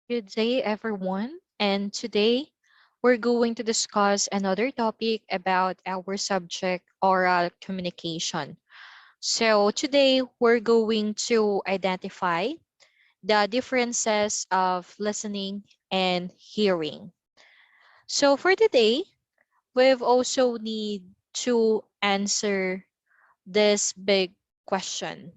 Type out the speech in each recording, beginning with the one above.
Good day, everyone. And today we're going to discuss another topic about our subject, oral communication. So, today we're going to identify the differences of listening and hearing. So, for today, we've also need to answer this big question.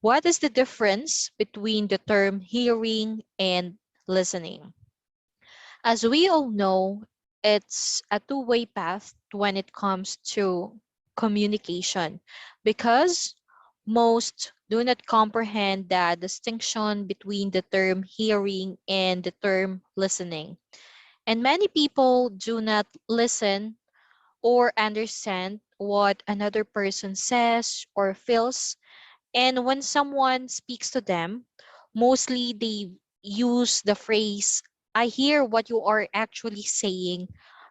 What is the difference between the term hearing and listening? As we all know, it's a two-way path when it comes to communication because most do not comprehend the distinction between the term hearing and the term listening. And many people do not listen or understand what another person says or feels, and when someone speaks to them, mostly they use the phrase, I hear what you are actually saying,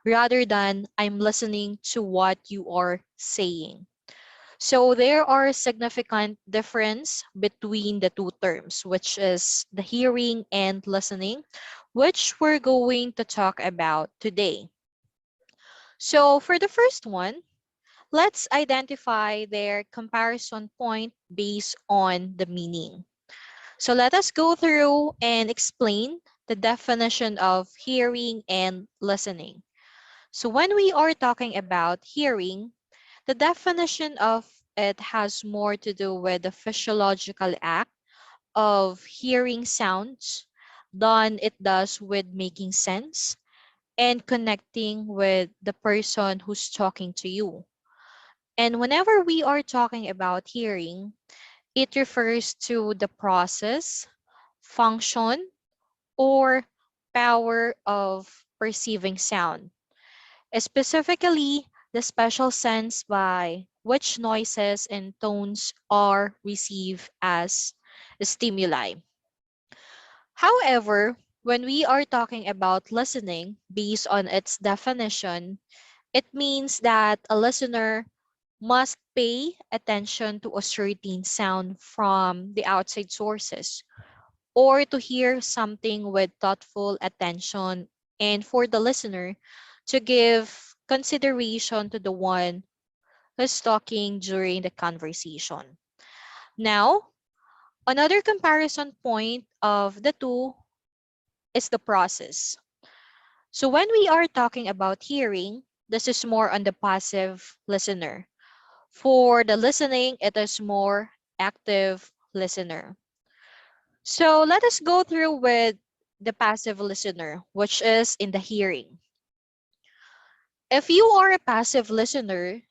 rather than I'm listening to what you are saying. So there are significant difference between the two terms, which is the hearing and listening, which we're going to talk about today. So for the first one, let's identify their comparison point based on the meaning. So let us go through and explain the definition of hearing and listening. So when we are talking about hearing, the definition of it has more to do with the physiological act of hearing sounds than it does with making sense and connecting with the person who's talking to you. And whenever we are talking about hearing, it refers to the process, function, or power of perceiving sound, specifically the special sense by which noises and tones are received as stimuli. However, when we are talking about listening based on its definition, it means that a listener must pay attention to a certain sound from the outside sources or to hear something with thoughtful attention, and for the listener to give consideration to the one who's talking during the conversation. Now, another comparison point of the two is the process. So when we are talking about hearing, this is more on the passive listener. For the listening, it is more active listener. So let us go through with the passive listener, which is in the hearing. If you are a passive listener,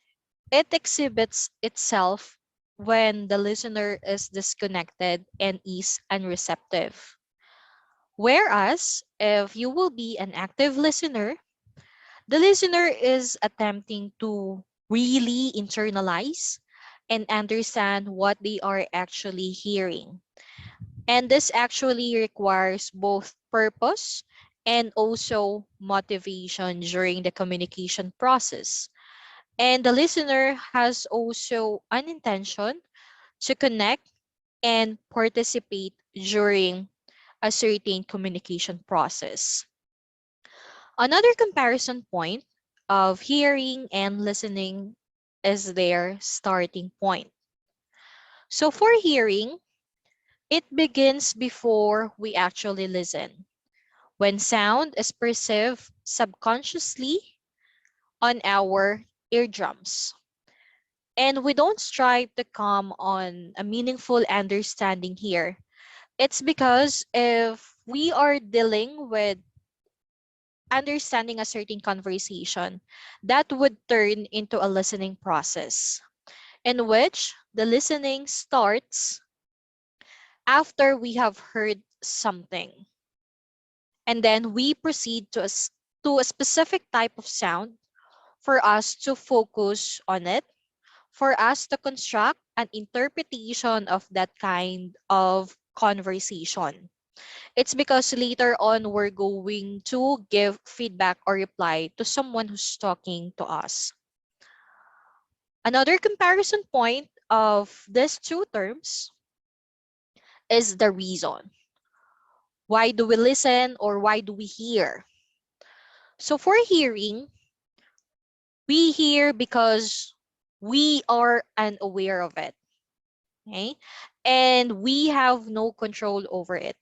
it exhibits itself when the listener is disconnected and is unreceptive. Whereas, if you will be an active listener, the listener is attempting to really internalize and understand what they are actually hearing. And this actually requires both purpose and also motivation during the communication process. And the listener has also an intention to connect and participate during a certain communication process. Another comparison point of hearing and listening is their starting point. So for hearing, it begins before we actually listen. When sound is perceived subconsciously on our eardrums. And we don't strive to come on a meaningful understanding here. It's because if we are dealing with understanding a certain conversation, that would turn into a listening process in which the listening starts after we have heard something. And then we proceed to a specific type of sound for us to focus on it, for us to construct an interpretation of that kind of conversation. It's because later on we're going to give feedback or reply to someone who's talking to us. Another comparison point of these two terms is the reason. Why do we listen or why do we hear? So for hearing, we hear because we are unaware of it, okay? And we have no control over it.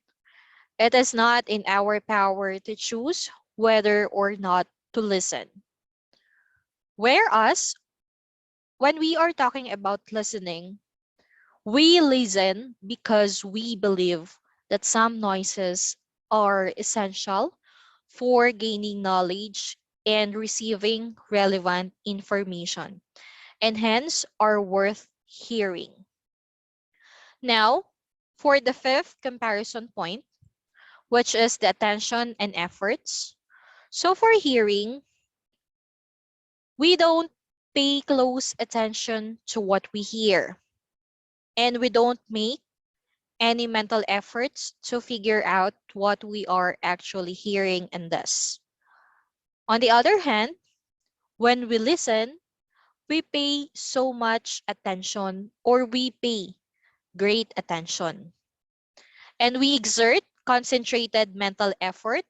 It is not in our power to choose whether or not to listen. Whereas, when we are talking about listening, we listen because we believe that some noises are essential for gaining knowledge and receiving relevant information, and hence are worth hearing. Now, for the fifth comparison point, which is the attention and efforts. So for hearing, we don't pay close attention to what we hear, and we don't make any mental efforts to figure out what we are actually hearing and thus. On the other hand, when we listen, we pay so much attention or we pay great attention. And we exert concentrated mental effort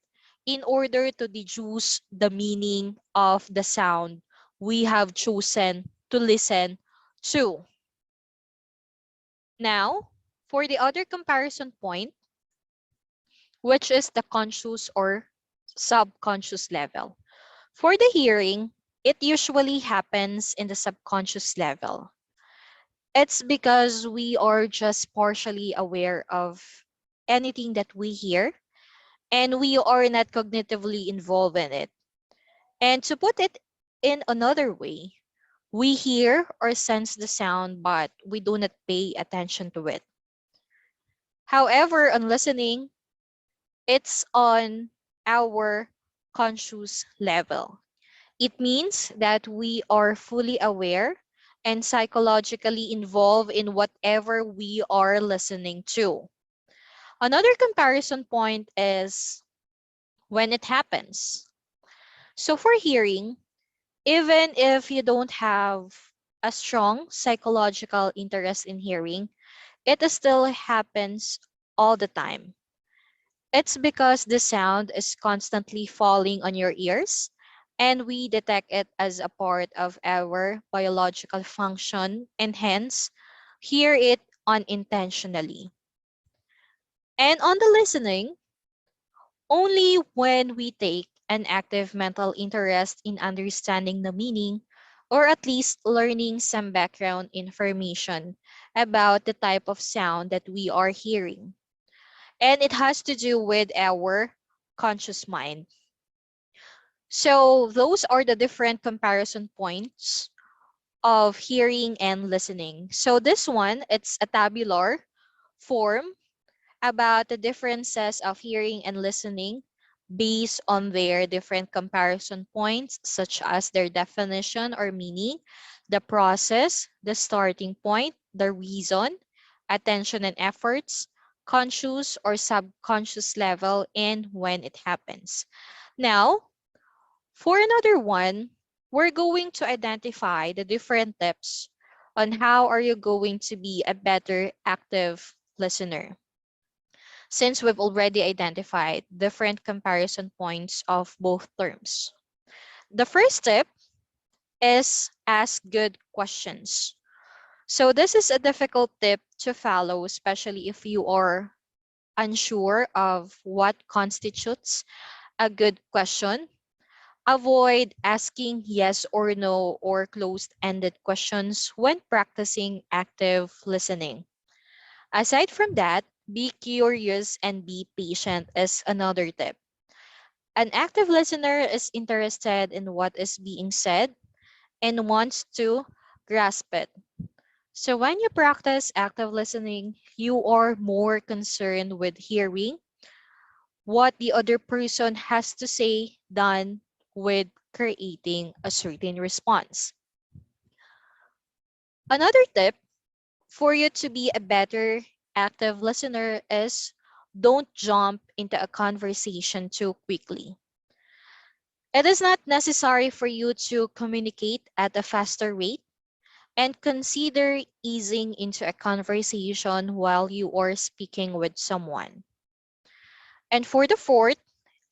in order to deduce the meaning of the sound we have chosen to listen to. Now, for the other comparison point, which is the conscious or subconscious level. For the hearing, it usually happens in the subconscious level. It's because we are just partially aware of anything that we hear and we are not cognitively involved in it. And to put it in another way, we hear or sense the sound, but we do not pay attention to it. However, on listening, it's on our conscious level. It means that we are fully aware and psychologically involved in whatever we are listening to. Another comparison point is when it happens. So for hearing, even if you don't have a strong psychological interest in hearing, it still happens all the time. It's because the sound is constantly falling on your ears, and we detect it as a part of our biological function and hence hear it unintentionally. And on the listening, only when we take an active mental interest in understanding the meaning or at least learning some background information about the type of sound that we are hearing. And it has to do with our conscious mind. So those are the different comparison points of hearing and listening. So this one, it's a tabular form about the differences of hearing and listening based on their different comparison points, such as their definition or meaning, the process, the starting point, the reason, attention and efforts, conscious or subconscious level, and when it happens. Now, for another one, we're going to identify the different tips on how are you going to be a better active listener, since we've already identified different comparison points of both terms. The first tip is ask good questions. So this is a difficult tip to follow, especially if you are unsure of what constitutes a good question. Avoid asking yes or no or closed-ended questions when practicing active listening. Aside from that, be curious and be patient is another tip. An active listener is interested in what is being said and wants to grasp it. So when you practice active listening, you are more concerned with hearing what the other person has to say than with creating a certain response. Another tip for you to be a better active listener is don't jump into a conversation too quickly. It is not necessary for you to communicate at a faster rate, and consider easing into a conversation while you are speaking with someone. And for the fourth,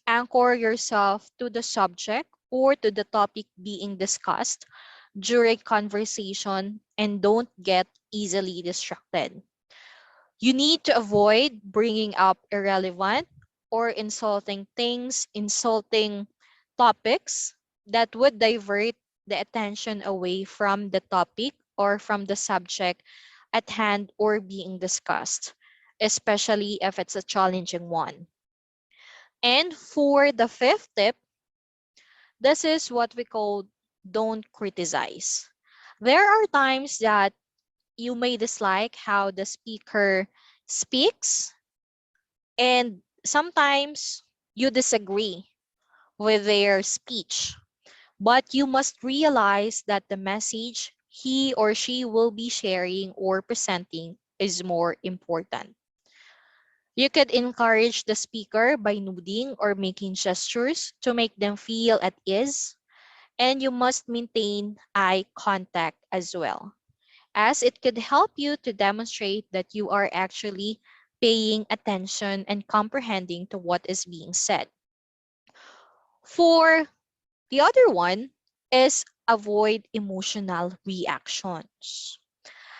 anchor yourself to the subject or to the topic being discussed during conversation and don't get easily distracted. You need to avoid bringing up irrelevant or insulting topics that would divert the attention away from the topic or from the subject at hand or being discussed, especially if it's a challenging one. And for the fifth tip, this is what we call don't criticize. There are times that you may dislike how the speaker speaks, and sometimes you disagree with their speech. But you must realize that the message he or she will be sharing or presenting is more important. You could encourage the speaker by nodding or making gestures to make them feel at ease, and you must maintain eye contact as well, as it could help you to demonstrate that you are actually paying attention and comprehending to what is being said. For the other one is avoid emotional reactions.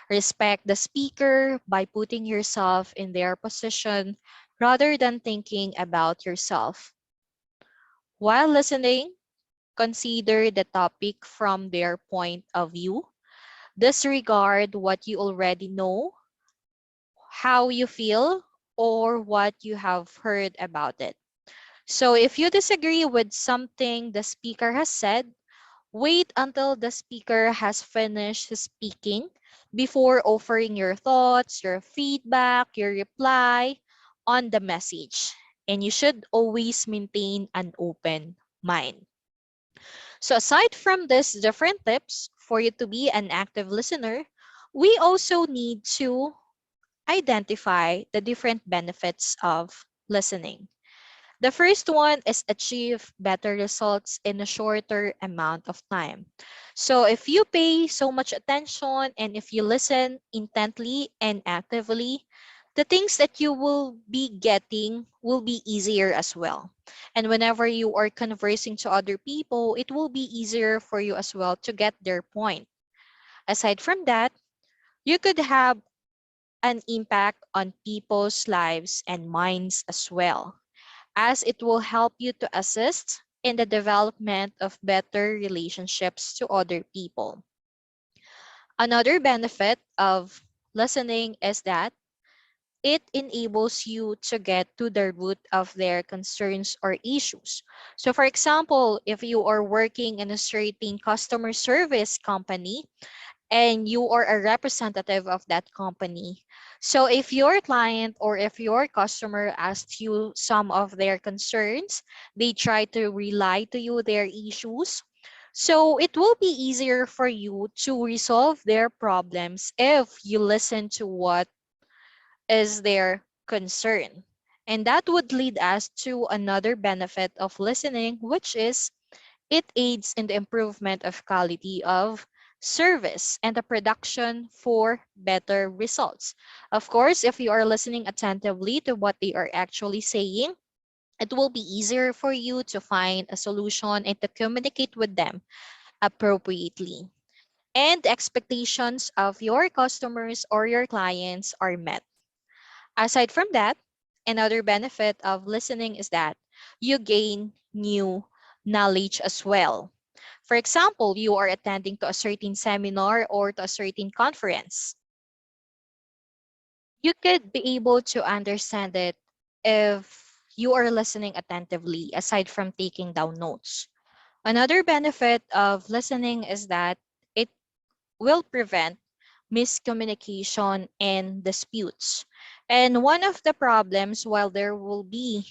Respect the speaker by putting yourself in their position rather than thinking about yourself. While listening, consider the topic from their point of view. Disregard what you already know, how you feel, or what you have heard about it. So if you disagree with something the speaker has said, wait until the speaker has finished speaking before offering your thoughts, your feedback, your reply on the message. And you should always maintain an open mind. So aside from these different tips for you to be an active listener, we also need to identify the different benefits of listening. The first one is achieve better results in a shorter amount of time. So if you pay so much attention and if you listen intently and actively, the things that you will be getting will be easier as well. And whenever you are conversing to other people, it will be easier for you as well to get their point. Aside from that, you could have an impact on people's lives and minds as well, as it will help you to assist in the development of better relationships to other people. Another benefit of listening is that it enables you to get to the root of their concerns or issues. So, for example, if you are working in a certain customer service company, and you are a representative of that company. So if your client or if your customer asks you some of their concerns, they try to relay to you their issues. So it will be easier for you to resolve their problems if you listen to what is their concern. And that would lead us to another benefit of listening, which is it aids in the improvement of quality of service and the production for better results. Of course, if you are listening attentively to what they are actually saying, it will be easier for you to find a solution and to communicate with them appropriately. And the expectations of your customers or your clients are met. Aside from that, another benefit of listening is that you gain new knowledge as well. For example, you are attending to a certain seminar or to a certain conference. You could be able to understand it if you are listening attentively, aside from taking down notes. Another benefit of listening is that it will prevent miscommunication and disputes. And one of the problems, while there will be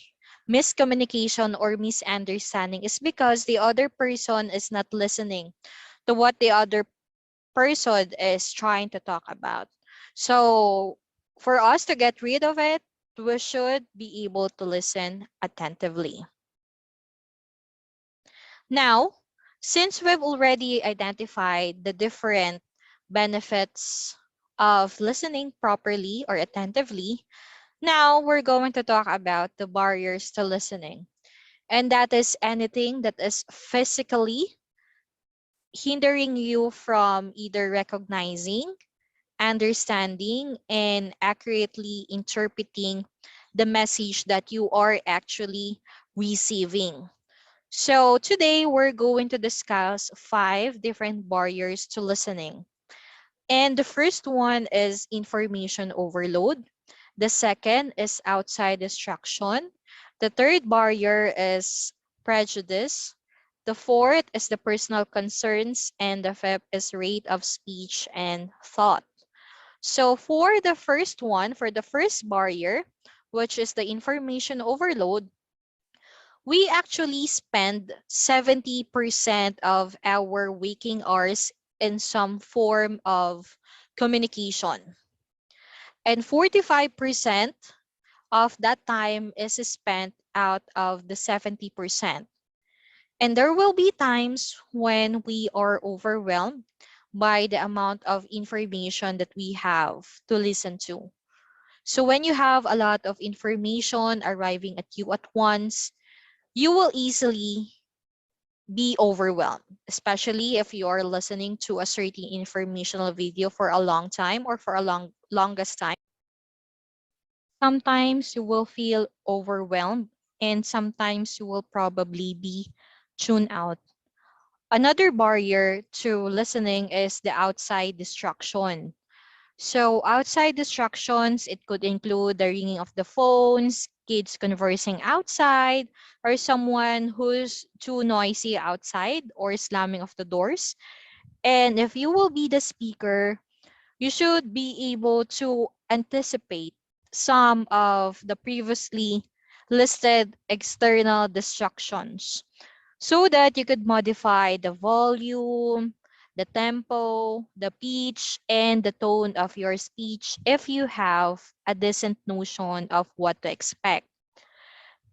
miscommunication or misunderstanding, is because the other person is not listening to what the other person is trying to talk about. So, for us to get rid of it, we should be able to listen attentively. Now, since we've already identified the different benefits of listening properly or attentively, Now we're going to talk about the barriers to listening. And that is anything that is physically hindering you from either recognizing, understanding, and accurately interpreting the message that you are actually receiving. So today we're going to discuss 5 different barriers to listening. And the first one is information overload. The second is outside distraction. The third barrier is prejudice. The fourth is the personal concerns. And the fifth is rate of speech and thought. So for the first one, for the first barrier, which is the information overload, we actually spend 70% of our waking hours in some form of communication. And 45% of that time is spent out of the 70%. And there will be times when we are overwhelmed by the amount of information that we have to listen to. So when you have a lot of information arriving at you at once, you will easily be overwhelmed, especially if you are listening to a certain informational video for a long time or for a longest time. Sometimes you will feel overwhelmed and sometimes you will probably be tuned out. Another barrier to listening is the outside distraction. So outside distractions, it could include the ringing of the phones, kids conversing outside, or someone who's too noisy outside or slamming of the doors. And if you will be the speaker, you should be able to anticipate some of the previously listed external distractions so that you could modify the volume, the tempo, the pitch, and the tone of your speech if you have a decent notion of what to expect.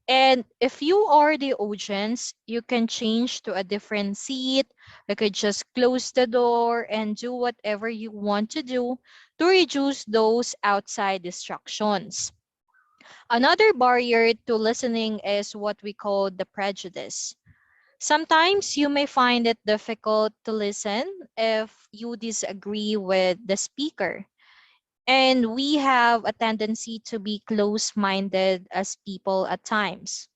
And if you are the audience, you can change to a different seat. You could just close the door and do whatever you want to do to reduce those outside distractions. Another barrier to listening is what we call the prejudice. Sometimes you may find it difficult to listen if you disagree with the speaker. And we have a tendency to be close minded as people at times.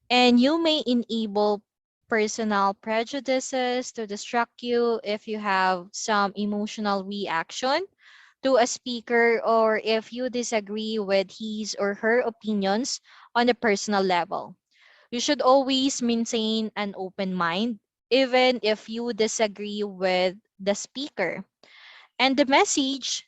And you may enable personal prejudices to distract you if you have some emotional reaction to a speaker or if you disagree with his or her opinions on a personal level. You should always maintain an open mind, even if you disagree with the speaker. And the message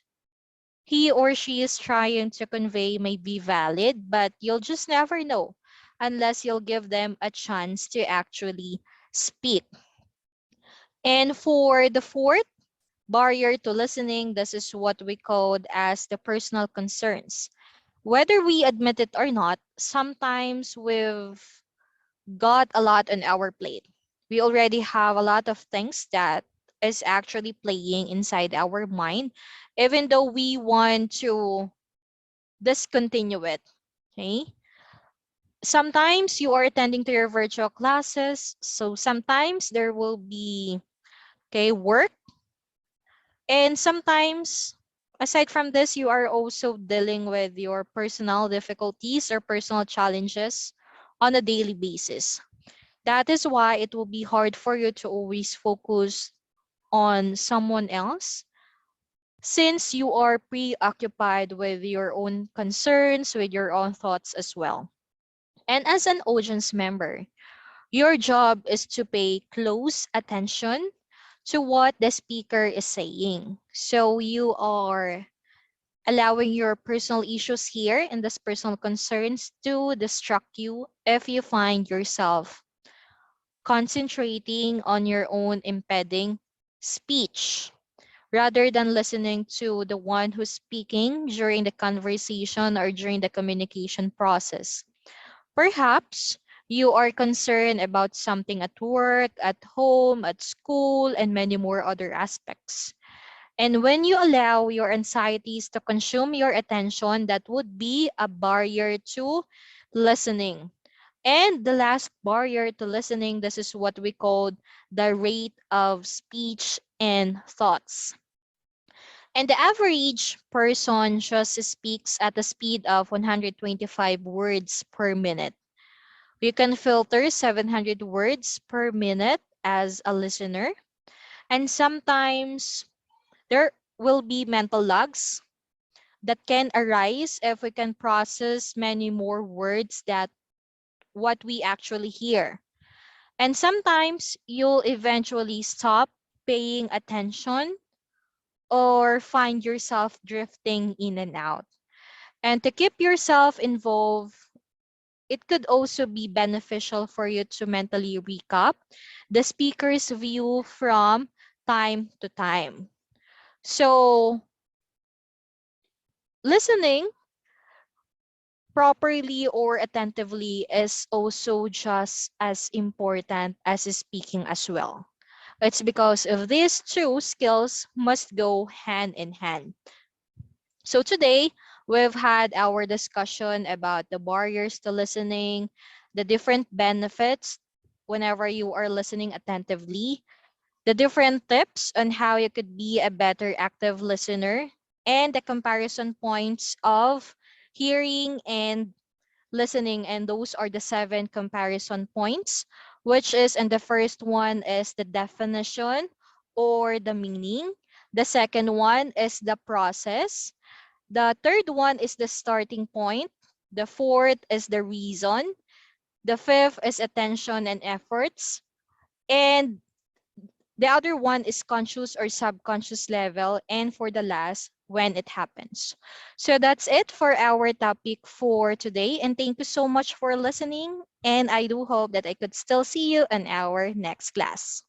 he or she is trying to convey may be valid, but you'll just never know unless you'll give them a chance to actually speak. And for the fourth barrier to listening, this is what we call as the personal concerns. Whether we admit it or not, sometimes we've got a lot on our plate. We already have a lot of things that is actually playing inside our mind, even though we want to discontinue it. Okay. Sometimes you are attending to your virtual classes. So sometimes there will be work. And sometimes aside from this, you are also dealing with your personal difficulties or personal challenges on a daily basis. That is why it will be hard for you to always focus on someone else since you are preoccupied with your own concerns, with your own thoughts as well. And as an audience member, your job is to pay close attention to what the speaker is saying. So you are allowing your personal issues here and these personal concerns to distract you if you find yourself concentrating on your own impeding speech rather than listening to the one who's speaking during the conversation or during the communication process. Perhaps you are concerned about something at work, at home, at school, and many more other aspects. And when you allow your anxieties to consume your attention, that would be a barrier to listening. And the last barrier to listening, this is what we call the rate of speech and thoughts. And the average person just speaks at the speed of 125 words per minute. You can filter 700 words per minute as a listener. And sometimes there will be mental lags that can arise if we can process many more words that what we actually hear. And sometimes you'll eventually stop paying attention or find yourself drifting in and out. And to keep yourself involved, it could also be beneficial for you to mentally recap the speaker's view from time to time. So, listening properly or attentively is also just as important as speaking as well. It's because of these two skills must go hand in hand. So today, we've had our discussion about the barriers to listening, the different benefits whenever you are listening attentively, the different tips on how you could be a better active listener, and the comparison points of hearing and listening. And those are the 7 comparison points, which is, and the first one is the definition or the meaning. The second one is the process. The third one is the starting point. The fourth is the reason. The fifth is attention and efforts. And the other one is conscious or subconscious level. And for the last, when it happens. So that's it for our topic for today. And thank you so much for listening. And I do hope that I could still see you in our next class.